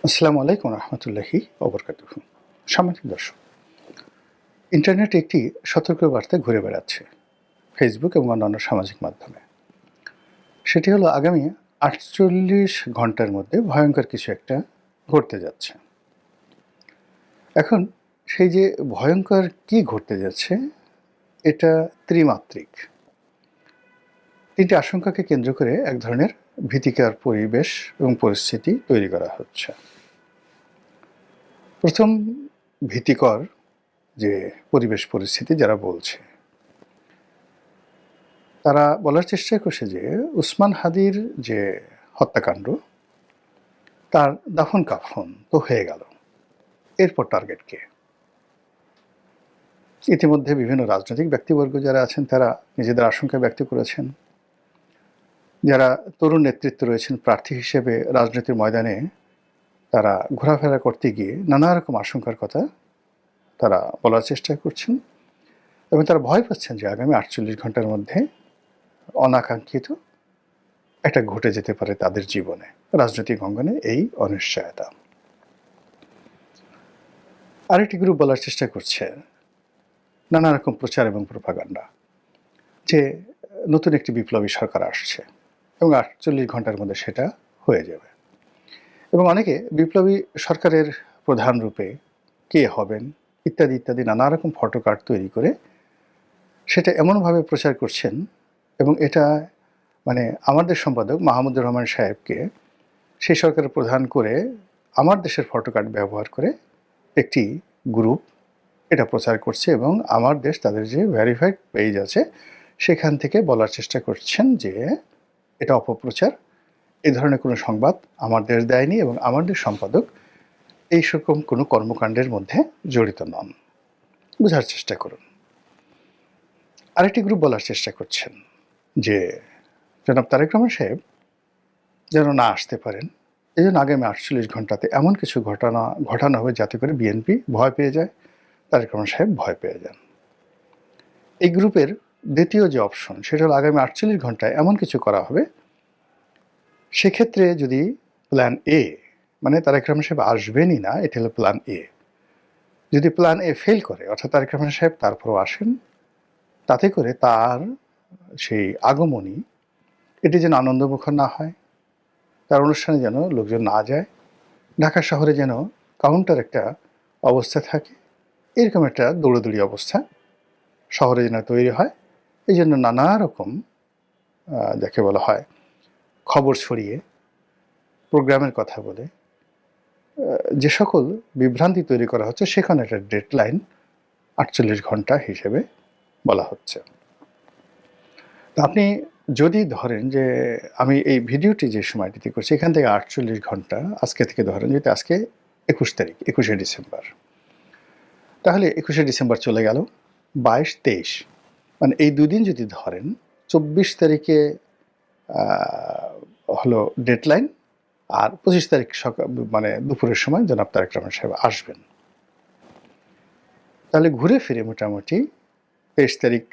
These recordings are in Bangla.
আসসালামু আলাইকুম রহমতুল্লাহি ওবরকাতুহু। সম্মানিত দর্শক, ইন্টারনেটে একটি সতর্কবার্তা ঘুরে বেড়াচ্ছে ফেসবুক এবং অন্যান্য সামাজিক মাধ্যমে। সেটি হলো আগামী ৪৮ ঘন্টার মধ্যে ভয়ঙ্কর কিছু একটা ঘটতে যাচ্ছে। এখন সেই যে ভয়ঙ্কর কি ঘটতে যাচ্ছে, এটা ত্রিমাত্রিক। ৩টি আশঙ্কাকে কেন্দ্র করে এক ধরনের ভীতিকর পরিবেশ এবং পরিস্থিতি তৈরি করা হচ্ছে। প্রথম ভীতিকর যে পরিবেশ পরিস্থিতি যারা বলছে, তারা বলার চেষ্টা করছে যে উসমান হাদির যে হত্যাকাণ্ড, তার দাফন কাফন তো হয়ে গেল, এরপর টার্গেট কে? ইতিমধ্যে বিভিন্ন রাজনৈতিক ব্যক্তিবর্গ যারা আছেন তারা নিজেদের আশঙ্কা ব্যক্ত করেছেন। যারা তরুণ নেতৃত্ব রয়েছেন প্রার্থী হিসেবে রাজনীতির ময়দানে, তারা ঘোরাফেরা করতে গিয়ে নানা রকম আশঙ্কার কথা তারা বলার চেষ্টা করছেন এবং তারা ভয় পাচ্ছেন যে আগামী ৪৮ ঘন্টার মধ্যে অনাকাঙ্ক্ষিত একটা ঘটে যেতে পারে তাদের জীবনে, রাজনৈতিক অঙ্গনে এই অনিশ্চয়তা। আরেকটি গ্রুপ বলার চেষ্টা করছে নানা রকম প্রচার এবং প্রোপাগান্ডা যে নতুন একটি বিপ্লবী সরকার আসছে এবং ৪৮ ঘন্টার মধ্যে সেটা হয়ে যাবে। এবং অনেকে বিপ্লবী সরকারের প্রধান রূপে কে হবেন ইত্যাদি ইত্যাদি নানা রকম ফটোকার্ড তৈরি করে সেটা এমনভাবে প্রচার করছেন এবং এটা মানে আমার দেশ সম্পাদক মাহমুদুর রহমান সাহেবকে সেই সরকারের প্রধান করে আমার দেশের ফটোকার্ড ব্যবহার করে একটি গ্রুপ এটা প্রচার করছে এবং আমার দেশ তাদের যে ভেরিফাইড পেজ আছে সেখান থেকে বলার চেষ্টা করছেন যে এটা অপপ্রচার, এই ধরনের কোনো সংবাদ আমার দেশ দেয়নি এবং আমার দেশ সম্পাদক এই রকম কোনো কর্মকাণ্ডের মধ্যে জড়িত নন। বোঝার চেষ্টা করুন। আরেকটি গ্রুপ বলার চেষ্টা করছেন যে জনাব তারেক রহমান সাহেব যেন না আসতে পারেন, এই জন্য আগামী ৪৮ ঘন্টাতে এমন কিছু ঘটানো হবে যাতে করে বিএনপি ভয় পেয়ে যায়, তারেক রহমান সাহেব ভয় পেয়ে যান। এই গ্রুপের দ্বিতীয় যে অপশন সেটা হলো আগামী ৪৮ ঘন্টায় এমন কিছু করা হবে, সেক্ষেত্রে যদি প্ল্যান এ, মানে তারেক রহমান সাহেব আসবেনই না, এটা হলো প্ল্যান এ, যদি প্ল্যান এ ফেল করে অর্থাৎ তারেক রহমান সাহেব তারপরও আসেন, তাতে করে তার সেই আগমনী এটি যেন আনন্দমুখর না হয়, তার অনুষ্ঠানে যেন লোকজন না যায়, ঢাকা শহরে যেন কাউন্টার একটা অবস্থা থাকে, এরকম একটা দৌড়াদৌড়ি অবস্থা শহরে যেন তৈরি হয়। এই জন্য নানা রকম যাকে বলা হয় খবর ছড়িয়ে প্রোগ্রামের কথা বলে যে সকল বিভ্রান্তি তৈরি করা হচ্ছে, সেখানে একটা ডেডলাইন ৪৮ ঘন্টা হিসেবে বলা হচ্ছে। তা আপনি যদি ধরেন যে আমি এই ভিডিওটি যে সময়টিতে করছি এখান থেকে ৪৮ ঘন্টা আজকে থেকে ধরেন, যেহেতু আজকে ২১ তারিখ, ২১শে ডিসেম্বর, তাহলে ২১শে ডিসেম্বর চলে গেল, ২২, ২৩, মানে এই দুদিন যদি ধরেন, ২৪ তারিখে হলো ডেডলাইন, আর ২৫ তারিখ সকাল মানে দুপুরের সময় জনাব তারেক রহমান সাহেব আসবেন। তাহলে ঘুরে ফিরে মোটামুটি ২৩ তারিখ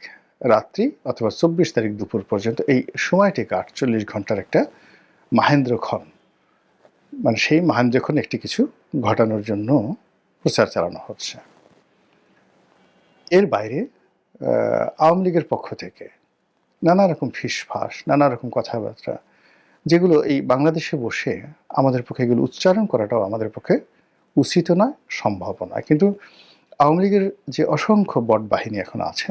রাত্রি অথবা ২৪ তারিখ দুপুর পর্যন্ত এই সময়টিকে ৪৮ ঘন্টার একটা মাহেন্দ্রক্ষণ, মানে সেই মাহেন্দ্রক্ষণ একটি কিছু ঘটানোর জন্য প্রচার চালানো হচ্ছে। এর বাইরে আওয়ামী লীগের পক্ষ থেকে নানা রকম ফিসফাস, নানা রকম কথাবার্তা, যেগুলো এই বাংলাদেশে বসে আমাদের পক্ষে এগুলো উচ্চারণ করাটাও আমাদের পক্ষে উচিত নয়, সম্ভব নয়। কিন্তু আওয়ামী লীগের যে অসংখ্য বট বাহিনী এখন আছে,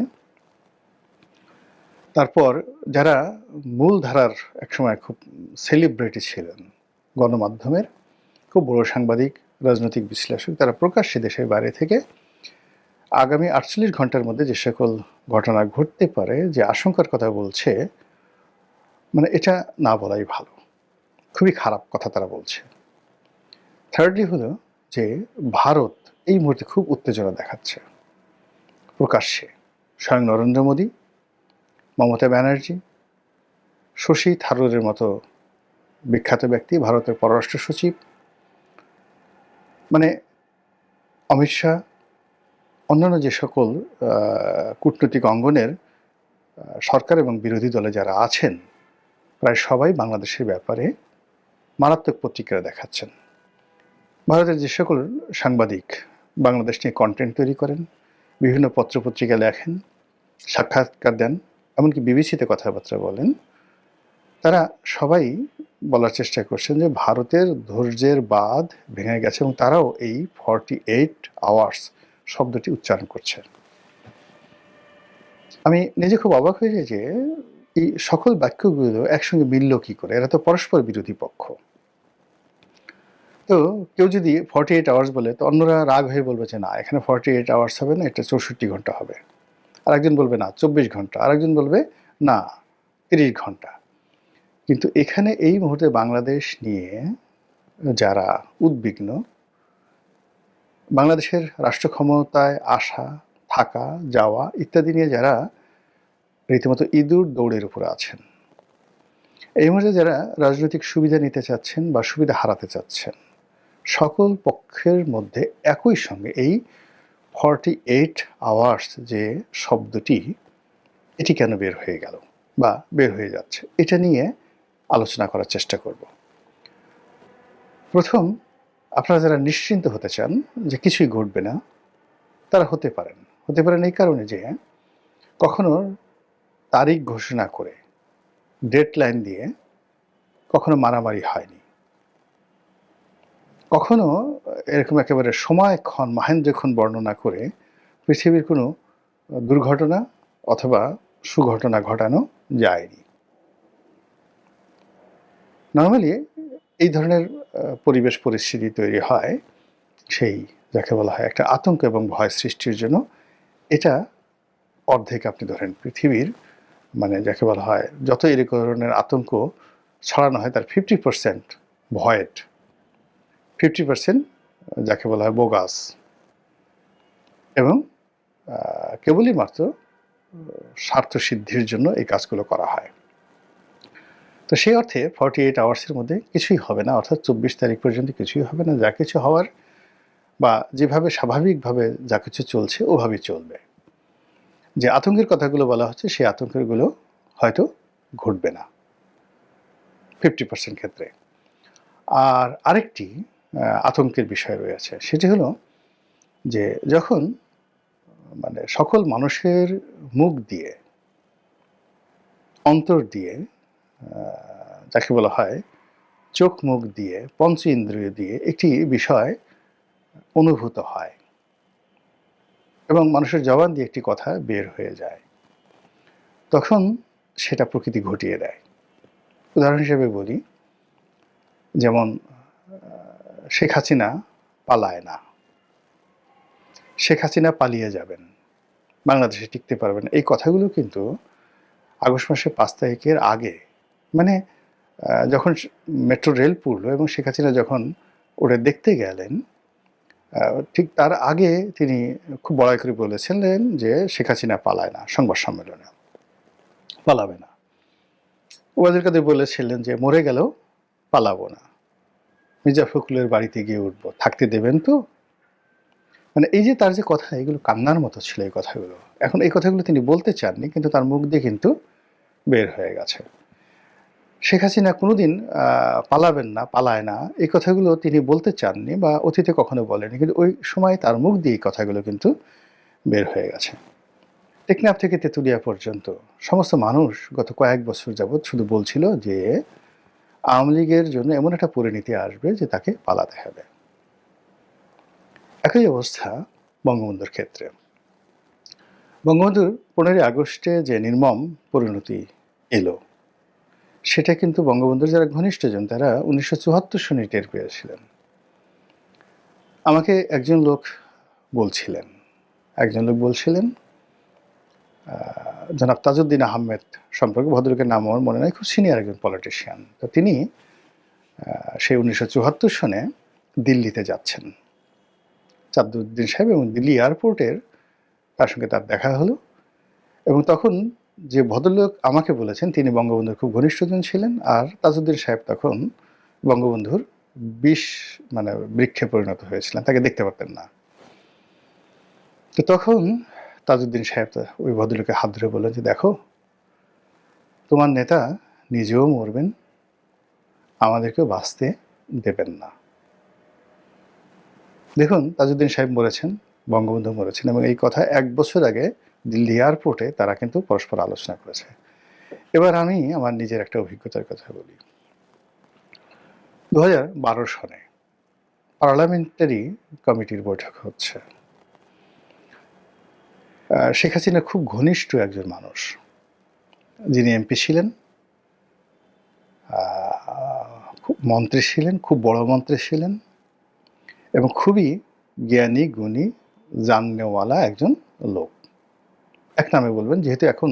তারপর যারা মূলধারার একসময় খুব সেলিব্রিটি ছিলেন গণমাধ্যমের, খুব বড় সাংবাদিক, রাজনৈতিক বিশ্লেষক, তারা প্রকাশ্যে দেশের বাইরে থেকে আগামী ৪৮ ঘন্টার মধ্যে যে সকল ঘটনা ঘটতে পারে যে আশঙ্কার কথা বলছে, মানে এটা না বলাই ভালো, খুবই খারাপ কথা তারা বলছে। থার্ডলি হলো যে ভারত এই মুহূর্তে খুব উত্তেজনা দেখাচ্ছে প্রকাশ্যে। স্বয়ং নরেন্দ্র মোদী, মমতা ব্যানার্জি, শশী থারুরের মতো বিখ্যাত ব্যক্তি, ভারতের পররাষ্ট্র সচিব, মানে অমিত শাহ, অন্যান্য যে সকল কূটনৈতিক অঙ্গনের সরকার এবং বিরোধী দলে যারা আছেন, প্রায় সবাই বাংলাদেশের ব্যাপারে মারাত্মক প্রতিক্রিয়া দেখাচ্ছেন। ভারতের যে সকল সাংবাদিক বাংলাদেশ নিয়ে কন্টেন্ট তৈরি করেন, বিভিন্ন পত্রপত্রিকা লেখেন, সাক্ষাৎকার দেন, এমনকি বিবিসিতে কথাবার্তা বলেন, তারা সবাই বলার চেষ্টা করছেন যে ভারতের ধৈর্যের বাঁধ ভেঙে গেছে এবং তারাও এই 48 আওয়ার্স শব্দটি উচ্চারণ করছে। আমি নিজে খুব অবাক হয়ে যাই যে এই সকল বাক্যগুলো একসঙ্গে মিলল কি করে? এরা তো পরস্পর বিরোধী পক্ষ। তো কেউ যদি 48 আওয়ার্স বলে তো অন্যরা রাগ হয়ে বলবে যে না, এখানে 48 আওয়ার্স হবে না, এটা 64 ঘন্টা হবে। আরেকজন বলবে না 24 ঘন্টা, আরেকজন বলবে না 30 ঘন্টা। কিন্তু এখানে এই মুহূর্তে বাংলাদেশ নিয়ে যারা উদ্বিগ্ন, বাংলাদেশের রাষ্ট্র ক্ষমতায় আসা, থাকা, যাওয়া ইত্যাদি নিয়ে যারা রীতিমতো ইঁদুর দৌড়ের উপরে আছেন, এই মুহূর্তে যারা রাজনৈতিক সুবিধা নিতে চাচ্ছেন বা সুবিধা হারাতে চাচ্ছেন, সকল পক্ষের মধ্যে একই সঙ্গে এই 48 আওয়ার্স যে শব্দটি, এটি কেন বের হয়ে গেল বা বের হয়ে যাচ্ছে, এটা নিয়ে আলোচনা করার চেষ্টা করব। প্রথম, আপনারা যারা নিশ্চিন্ত হতে চান যে কিছুই ঘটবে না, তারা হতে পারেন এই কারণে যে কখনো তারিখ ঘোষণা করে ডেডলাইন দিয়ে কখনো মারামারি হয়নি, কখনো এরকম একেবারে সময়ক্ষণ মাহেন্দ্রক্ষণ বর্ণনা করে পৃথিবীর কোনো দুর্ঘটনা অথবা সুঘটনা ঘটানো যায়নি। নর্মালি এই ধরনের পরিবেশ পরিস্থিতি তৈরি হয় সেই যাকে বলা হয় একটা আতঙ্ক এবং ভয় সৃষ্টির জন্য। এটা অর্ধেক আপনি ধরেন পৃথিবীর, মানে যাকে বলা হয় যত এই ধরনের আতঙ্ক ছড়ানো হয় তার 50% ভয়েড, 50% যাকে বলা হয় বোগাস, এবং কেবলই মাত্র স্বার্থ সিদ্ধির জন্য এই কাজগুলো করা হয়। তো সেই অর্থে 48 আওয়ার্সের মধ্যে কিছুই হবে না, অর্থাৎ 24 তারিখ পর্যন্ত কিছুই হবে না। যা কিছু হওয়ার বা যেভাবে স্বাভাবিকভাবে যা কিছু চলছে ওভাবেই চলবে। যে আতঙ্কের কথাগুলো বলা হচ্ছে সেই আতঙ্কেরগুলো হয়তো ঘটবে না 50% ক্ষেত্রে। আর আরেকটি আতঙ্কের বিষয় রয়েছে, সেটি হলো যে যখন মানে সকল মানুষের মুখ দিয়ে, অন্তর দিয়ে, যাকে বলা হয় চোখ মুখ দিয়ে, পঞ্চ ইন্দ্রিয় দিয়ে একটি বিষয় অনুভূত হয় এবং মানুষের জবান দিয়ে একটি কথা বের হয়ে যায়, তখন সেটা প্রকৃতি ঘটিয়ে দেয়। উদাহরণ হিসেবে বলি, যেমন শেখ হাসিনা পালায় না, শেখ হাসিনা পালিয়ে যাবেন, বাংলাদেশে টিকতে পারবেন, এই কথাগুলো কিন্তু আগস্ট মাসের 5 তারিখের আগে, মানে যখন মেট্রো রেল পুরলো এবং শেখ হাসিনা যখন ওটা দেখতে গেলেন, ঠিক তার আগে তিনি খুব বড়াই করে বলেছিলেন যে শেখ হাসিনা পালায় না, সংবাদ সম্মেলনে পালাবে না। ওবায়দুল কাদের বলেছিলেন যে মরে গেলেও পালাবো না, মির্জা ফখরুলের বাড়িতে গিয়ে উঠবো, থাকতে দেবেন তো। মানে এই যে তার যে কথা, এগুলো কান্নার মতো ছিল এই কথাগুলো। এখন এই কথাগুলো তিনি বলতে চাননি, কিন্তু তার মুখ দিয়ে কিন্তু বের হয়ে গেছে। শেখ হাসিনা কোনোদিন পালাবেন না, পালায় না, এই কথাগুলো তিনি বলতে চাননি বা অতীতে কখনো বলেনি, কিন্তু ওই সময় তার মুখ দিয়ে এই কথাগুলো কিন্তু বের হয়ে গেছে। টেকনাফ থেকে তেঁতুলিয়া পর্যন্ত সমস্ত মানুষ গত কয়েক বছর যাবৎ শুধু বলছিল যে আওয়ামী লীগের জন্য এমন একটা পরিণতি আসবে যে তাকে পালাতে হবে। একই অবস্থা বঙ্গবন্ধুর ক্ষেত্রে। বঙ্গবন্ধুর 15ই আগস্টে যে নির্মম পরিণতি এলো, সেটা কিন্তু বঙ্গবন্ধুর যারা ঘনিষ্ঠজন তারা 1974 সনে টের পেয়েছিলেন। আমাকে একজন লোক বলছিলেন জনাব তাজউদ্দিন আহমেদ সম্পর্কে, ভদ্রলোকের নাম আমার মনে নাই, খুব সিনিয়র একজন পলিটিশিয়ান। তো তিনি সেই 1974 সনে দিল্লিতে যাচ্ছেন, তাজউদ্দিন সাহেব, এবং দিল্লি এয়ারপোর্টের তার সঙ্গে তার দেখা হলো। এবং তখন যে ভদ্রলোক আমাকে বলেছেন তিনি বঙ্গবন্ধুর খুব ঘনিষ্ঠজন ছিলেন, আর তাজউদ্দিন সাহেব তখন বঙ্গবন্ধুর বিষ মানে বৃক্ষে পরিণত হয়েছিলেন, তাকে দেখতে পারতেন না। তো তখন তাজউদ্দিন সাহেব ওই ভদ্রলোকের হাত ধরে বললেন যে দেখো, তোমার নেতা নিজেও মরবেন, আমাদেরকেও বাঁচতে দেবেন না। দেখুন, তাজউদ্দিন সাহেব মরেছেন, বঙ্গবন্ধু মরেছেন এবং এই কথা ১ বছর আগে দিল্লি এয়ারপোর্টে তারা কিন্তু পরস্পর আলোচনা করেছে। এবার আমি আমার নিজের একটা অভিজ্ঞতার কথা বলি। ২০১২ সনে পার্লামেন্টারি কমিটির বৈঠক হচ্ছে। শেখ হাসিনা খুব ঘনিষ্ঠ একজন মানুষ, যিনি এমপি ছিলেন, খুব মন্ত্রী ছিলেন, খুব বড় মন্ত্রী ছিলেন এবং খুবই জ্ঞানী, গুণী, জাননেওয়ালা একজন লোক। এক নামে বলবেন, যেহেতু এখন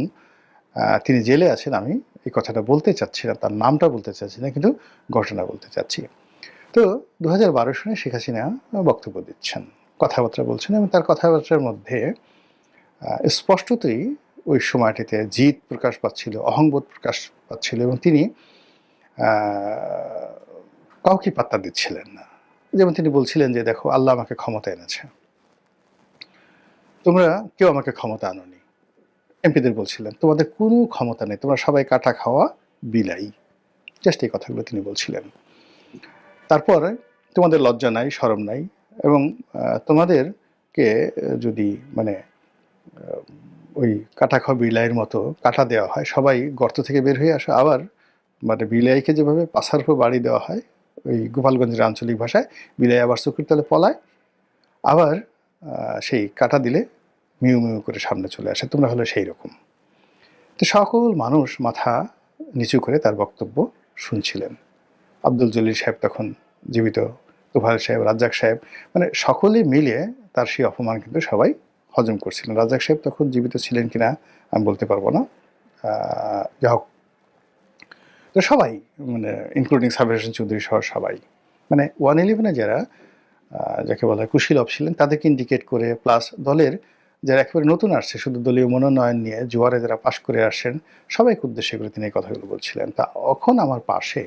তিনি জেলে আছেন, আমি এই কথাটা বলতে চাচ্ছি না, তার নামটা বলতে চাচ্ছি না, কিন্তু ঘটনা বলতে চাচ্ছি। তো ২০১২ সনে শেখ হাসিনা বক্তব্য দিচ্ছেন, কথাবার্তা বলছেন এবং তার কথাবার্তার মধ্যে স্পষ্টতই ওই সময়টিতে জিদ প্রকাশ পাচ্ছিল, অহংবোধ প্রকাশ পাচ্ছিল এবং তিনি কাউকে পাত্তা দিচ্ছিলেন না। যেমন তিনি বলছিলেন যে, দেখো, আল্লাহ আমাকে ক্ষমতা এনেছে, তোমরা কেউ আমাকে ক্ষমতা আনোনি। এমপিদের বলছিলেন, তোমাদের কোনো ক্ষমতা নেই, তোমরা সবাই কাটা খাওয়া বিলাই। জাস্ট এই কথাগুলো তিনি বলছিলেন। তারপর তোমাদের লজ্জা নাই, শরম নাই এবং তোমাদেরকে যদি মানে ওই কাটা খাওয়া বিলাইয়ের মতো কাটা দেওয়া হয়, সবাই গর্ত থেকে বের হয়ে আসে, আবার মানে বিলাইকে যেভাবে পাছার উপর বাড়ি দেওয়া হয় ওই গোপালগঞ্জের আঞ্চলিক ভাষায়, বিলাই আবার চোখের তলে পলায়, আবার সেই কাটা দিলে মিউ মিউ করে সামনে চলে আসে, তোমরা হলো সেই রকম। তো সকল মানুষ মাথা নিচু করে তার বক্তব্য শুনছিলেন। আব্দুল জলিল সাহেব তখন জীবিত, তোফায়েল সাহেব, রাজ্জাক সাহেব, মানে সকলে মিলে তার সেই অপমান কিন্তু সবাই হজম করছিলেন। রাজ্জাক সাহেব তখন জীবিত ছিলেন কিনা আমি বলতে পারবো না, যা হোক। তো সবাই, মানে ইনক্লুডিং সাবির হোসেন চৌধুরী সহ সবাই, মানে 111-এ যারা যাকে বলা হয় কুশীলব ছিলেন, তাদেরকে ইন্ডিকেট করে, প্লাস দলের যারা একেবারে নতুন আসছে, শুধু দলীয় মনোনয়ন নিয়ে জোয়ারে যারা পাশ করে আসেন, সবাইকে উদ্দেশ্য করে তিনি এই কথাগুলো বলছিলেন। তা তখন আমার পাশে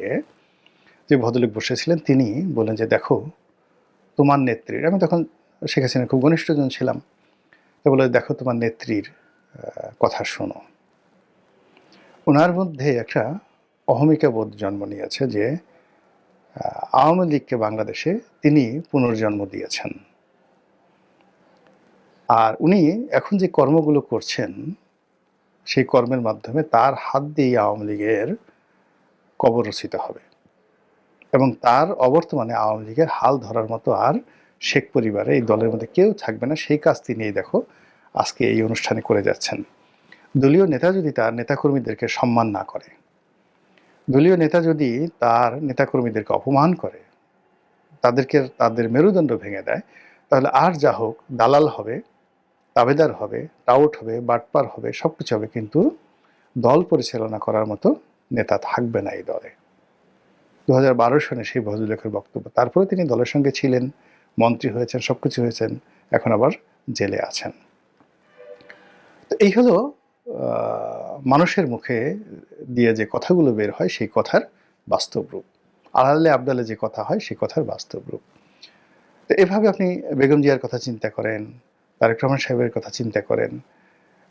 যে ভদ্রলোক বসেছিলেন তিনি বললেন যে, দেখো, তোমার নেত্রীর, আমি তখন শেখ হাসিনার খুব ঘনিষ্ঠজন ছিলাম, তো বলে, দেখো, তোমার নেত্রীর কথা শোনো। ওনার মধ্যে একটা অহমিকা বোধ জন্ম নিয়েছে যে আওয়ামী লীগকে বাংলাদেশে তিনি পুনর্জন্ম দিয়েছেন, আর উনি এখন যে কর্মগুলো করছেন সেই কর্মের মাধ্যমে তার হাত দিয়ে আওয়ামী লীগের কবর রচিত হবে এবং তার অবর্তমানে আওয়ামী লীগের হাল ধরার মতো আর শেখ পরিবারে এই দলের মধ্যে কেউ থাকবে না। সেই কাজ তিনি, দেখো, আজকে এই অনুষ্ঠানে করে যাচ্ছেন। দলীয় নেতা যদি তার নেতাকর্মীদেরকে সম্মান না করে, দলীয় নেতা যদি তার নেতাকর্মীদেরকে অপমান করে, তাদেরকে তাদের মেরুদণ্ড ভেঙে দেয়, তাহলে আর যা হোক, দালাল হবে, তাবেদার হবে, টাউট হবে, বাটপার হবে, সব কিছু হবে, কিন্তু দল পরিচালনা করার মতো নেতা থাকবে না এই দলে। ২০১২ সনে সেই ভদ্রলোকের বক্তব্য। তারপরে তিনি দলের সঙ্গে ছিলেন, মন্ত্রী হয়েছেন, সব কিছু হয়েছেন, এখন আবার জেলে আছেন। তো এই হলো মানুষের মুখে দিয়ে যে কথাগুলো বের হয় সেই কথার বাস্তব রূপ, আড়ালে আবডালে যে কথা হয় সেই কথার বাস্তব রূপ। তো এভাবে আপনি বেগম জিয়ার কথা চিন্তা করেন, তারেক রহমান সাহেবের কথা চিন্তা করেন,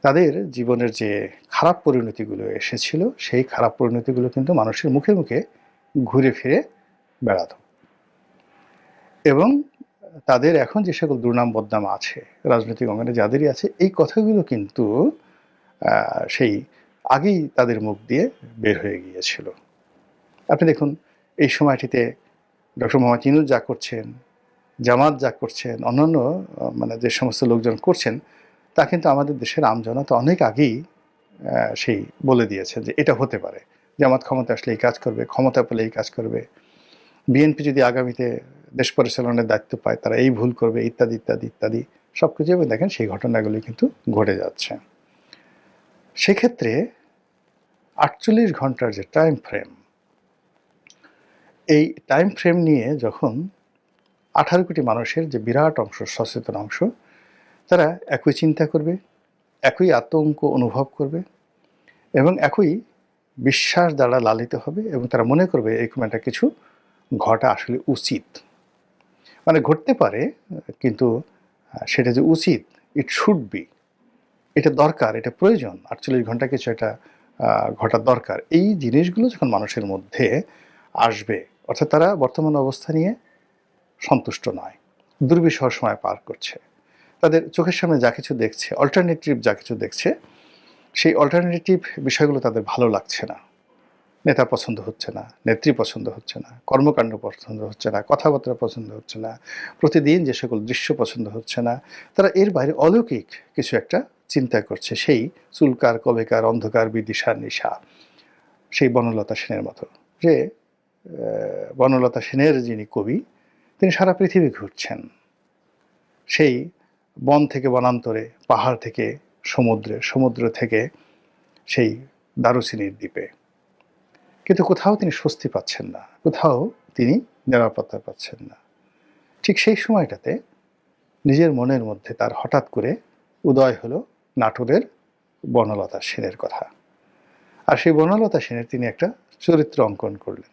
তাদের জীবনের যে খারাপ পরিণতিগুলো এসেছিল সেই খারাপ পরিণতিগুলো কিন্তু মানুষের মুখে মুখে ঘুরে ফিরে বেড়াত এবং তাদের এখন যে সকল দুর্নাম বদনাম আছে রাজনৈতিক অঙ্গনে যাদেরই আছে, এই কথাগুলো কিন্তু সেই আগেই তাদের মুখ দিয়ে বের হয়ে গিয়েছিল। আপনি দেখুন, এই সময়টিতে ডক্টর মোহাম্মদ ইউনূস যা করছেন, জামাত যা করছেন, অন্যান্য মানে যে সমস্ত লোকজন করছেন, তা কিন্তু আমাদের দেশের আমজনতা অনেক আগেই সেই বলে দিয়েছে যে এটা হতে পারে। জামাত ক্ষমতা আসলে এই কাজ করবে, ক্ষমতা পেলে এই কাজ করবে, বিএনপি যদি আগামীতে দেশ পরিচালনার দায়িত্ব পায় তারা এই ভুল করবে, ইত্যাদি ইত্যাদি ইত্যাদি সব কিছু। এবং দেখেন সেই ঘটনাগুলি কিন্তু ঘটে যাচ্ছে। সেক্ষেত্রে ৪৮ ঘন্টার যে টাইম ফ্রেম, এই টাইম ফ্রেম নিয়ে যখন ১৮ কোটি মানুষের যে বিরাট অংশ, সচেতন অংশ, তারা একই চিন্তা করবে, একই আতঙ্ক অনুভব করবে এবং একই বিশ্বাস দ্বারা লালিত হবে এবং তারা মনে করবে এরকম একটা কিছু ঘটা আসলে উচিত, মানে ঘটতে পারে, কিন্তু সেটা যে উচিত, ইট শুড বি, এটা দরকার, এটা প্রয়োজন, ৪৮ ঘন্টা কিছু একটা ঘটার দরকার। এই জিনিসগুলো যখন মানুষের মধ্যে আসবে, অর্থাৎ তারা বর্তমান অবস্থা নিয়ে সন্তুষ্ট নয়, দুর্বিষহ সময় পার করছে। তাদের চোখের সামনে যা কিছু দেখছে, অল্টারনেটিভ যা কিছু দেখছে, সেই অল্টারনেটিভ বিষয়গুলো তাদের ভালো লাগছে না। নেতা পছন্দ হচ্ছে না, নেত্রী পছন্দ হচ্ছে না, কর্মকাণ্ড পছন্দ হচ্ছে না, কথাবার্তা পছন্দ হচ্ছে না, প্রতিদিন যে সকল দৃশ্য পছন্দ হচ্ছে না। তারা এর বাইরে অলৌকিক কিছু একটা চিন্তা করছে, সেই চুলকার, কবেকার, অন্ধকার, বিদিশা, নিশা, সেই বনলতা সেনের মতো। যে বনলতা সেনের যিনি কবি, তিনি সারা পৃথিবী ঘুরছেন। সেই বন থেকে বনান্তরে, পাহাড় থেকে সমুদ্রে, সমুদ্র থেকে সেই দারুচিনির দ্বীপে। কিন্তু কোথাও তিনি স্বস্তি পাচ্ছেন না, কোথাও তিনি নিরাপত্তা পাচ্ছেন না। ঠিক সেই সময়টাতে নিজের মনের মধ্যে তার হঠাৎ করে উদয় হলো নাটোরের বনলতা সেনের কথা। আর সেই বনলতা সেনের তিনি একটা চরিত্র অঙ্কন করলেন।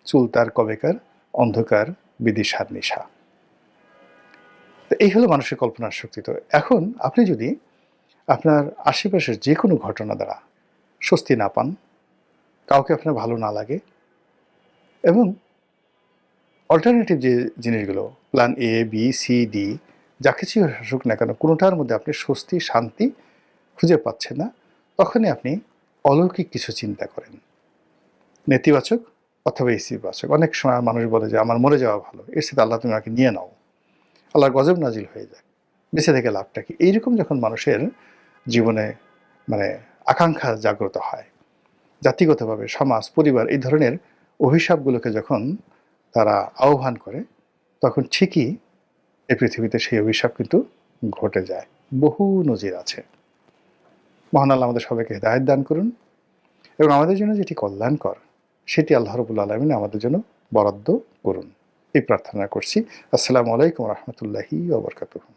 চুল তার কবেকার, অন্ধকার, বিদিশার নিশা। তো এই হলো মানুষের কল্পনার শক্তি। তো এখন আপনি যদি আপনার আশেপাশের যে কোনো ঘটনা দ্বারা স্বস্তি না পান, কাউকে আপনার ভালো না লাগে, এবং অল্টারনেটিভ যে জিনিসগুলো, plan A, B, C, D, যা কিছুই আসুক না কেন, কোনোটার মধ্যে আপনি স্বস্তি, শান্তি খুঁজে পাচ্ছেন না, তখনই আপনি অলৌকিক কিছু চিন্তা করেন, নেতিবাচক অথবা ইতিবাচক। অনেক সময় মানুষ বলে যে আমার মরে যাওয়া ভালো, এর সাথে আল্লাহ তুমি আমাকে নিয়ে নাও, আল্লাহর গজব নাজিল হয়ে যায়, বেঁচে থেকে লাভটা কি? এইরকম যখন মানুষের জীবনে মানে আকাঙ্ক্ষা জাগ্রত হয়, জাতিগতভাবে সমাজ, পরিবার এই ধরনের অভিশাপগুলোকে যখন তারা আহ্বান করে, তখন ঠিকই এই পৃথিবীতে সেই অভিশাপ কিন্তু ঘটে যায়। বহু নজির আছে। মহান আল্লাহ আমাদের সবাইকে হিদায়াত দান করুন, এবং আমাদের জন্য যেটি কল্যাণকর সেটি আল্লাহ রাব্বুল আলামিন আমাদের জন্য বরাদ্দ করুন, এই প্রার্থনা করছি। আসসালামু আলাইকুম রহমতুল্লাহি ওয়া বারাকাতুহু।